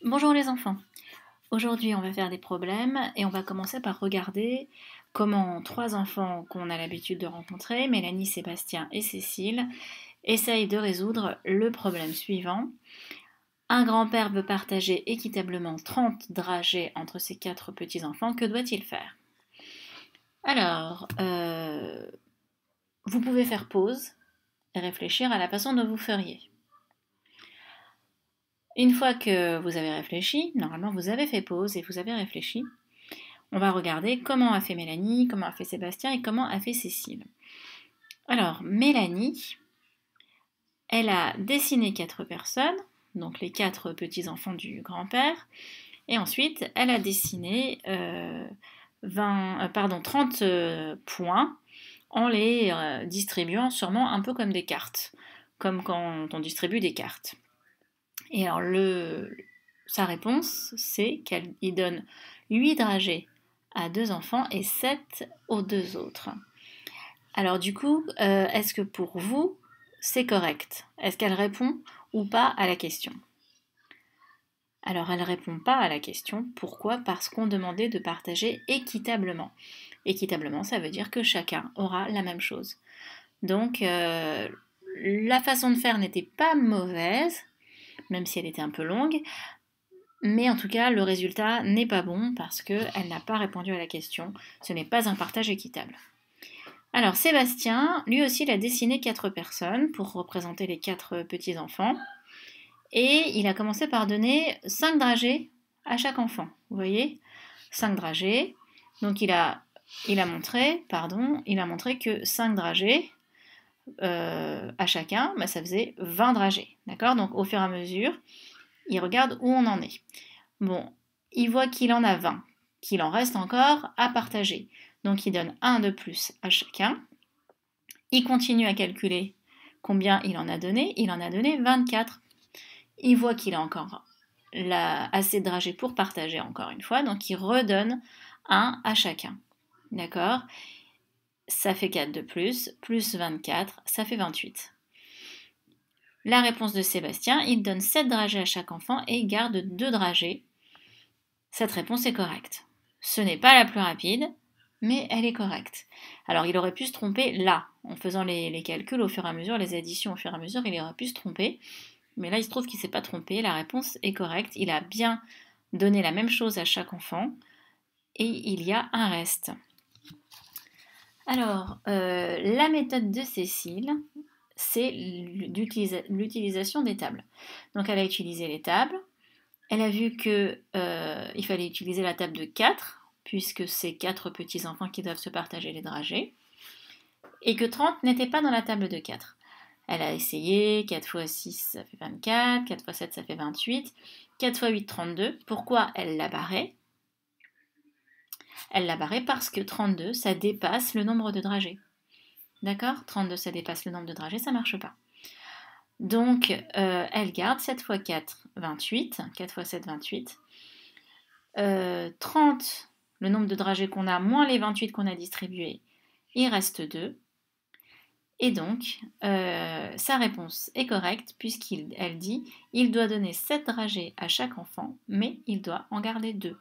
Bonjour les enfants. Aujourd'hui, on va faire des problèmes et on va commencer par regarder comment trois enfants qu'on a l'habitude de rencontrer, Mélanie, Sébastien et Cécile, essayent de résoudre le problème suivant. Un grand-père veut partager équitablement 30 dragées entre ses quatre petits-enfants. Que doit-il faire? Alors, vous pouvez faire pause et réfléchir à la façon dont vous feriez. Une fois que vous avez réfléchi, normalement vous avez fait pause et vous avez réfléchi, on va regarder comment a fait Mélanie, comment a fait Sébastien et comment a fait Cécile. Alors, Mélanie, elle a dessiné quatre personnes, donc les quatre petits-enfants du grand-père, et ensuite elle a dessiné 30 points en les distribuant sûrement un peu comme des cartes, comme quand on distribue des cartes. Et alors, sa réponse, c'est qu'il donne 8 dragées à deux enfants et 7 aux deux autres. Alors du coup, est-ce que pour vous, c'est correct? Est-ce qu'elle répond ou pas à la question? Alors elle ne répond pas à la question. Pourquoi? Parce qu'on demandait de partager équitablement. Équitablement, ça veut dire que chacun aura la même chose. Donc la façon de faire n'était pas mauvaise, même si elle était un peu longue, mais en tout cas, le résultat n'est pas bon parce qu'elle n'a pas répondu à la question. Ce n'est pas un partage équitable. Alors, Sébastien, lui aussi, il a dessiné 4 personnes pour représenter les 4 petits-enfants. Et il a commencé par donner 5 dragées à chaque enfant. Vous voyez? 5 dragées. Donc, il a montré que 5 dragées à chacun, ça faisait 20 dragées. D'accord? Donc, au fur et à mesure, il regarde où on en est. Bon, il voit qu'il en a 20, qu'il en reste encore à partager. Donc il donne un de plus à chacun. Il continue à calculer combien il en a donné. Il en a donné 24. Il voit qu'il a encore assez de dragées pour partager encore une fois. Donc il redonne un à chacun. D'accord? Ça fait 4 de plus 24, ça fait 28. La réponse de Sébastien, il donne 7 dragées à chaque enfant et il garde 2 dragées. Cette réponse est correcte. Ce n'est pas la plus rapide, mais elle est correcte. Alors il aurait pu se tromper là, en faisant les calculs au fur et à mesure, les additions au fur et à mesure, il aurait pu se tromper. Mais là, il se trouve qu'il ne s'est pas trompé, la réponse est correcte. Il a bien donné la même chose à chaque enfant et il y a un reste. Alors, la méthode de Cécile, c'est l'utilisation des tables. Donc elle a utilisé les tables. Elle a vu qu'il fallait utiliser la table de 4, puisque c'est 4 petits-enfants qui doivent se partager les dragées, et que 30 n'était pas dans la table de 4. Elle a essayé, 4 x 6 ça fait 24, 4 x 7 ça fait 28, 4 x 8 32. Pourquoi elle l'a barré? Elle l'a barré parce que 32 ça dépasse le nombre de dragées. D'accord? 32 ça dépasse le nombre de dragées, ça ne marche pas. Donc, elle garde 7 x 4, 28. 4 x 7, 28. 30, le nombre de dragées qu'on a, moins les 28 qu'on a distribués, il reste 2. Et donc, sa réponse est correcte puisqu'elle dit il doit donner 7 dragées à chaque enfant, mais il doit en garder 2.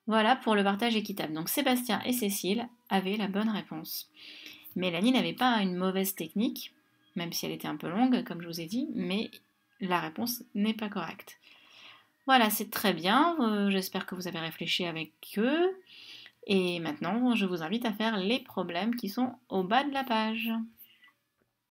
Voilà pour le partage équitable. Donc, Sébastien et Cécile avaient la bonne réponse. Mélanie n'avait pas une mauvaise technique, même si elle était un peu longue, comme je vous ai dit, mais la réponse n'est pas correcte. Voilà, c'est très bien, j'espère que vous avez réfléchi avec eux, et maintenant je vous invite à faire les problèmes qui sont au bas de la page.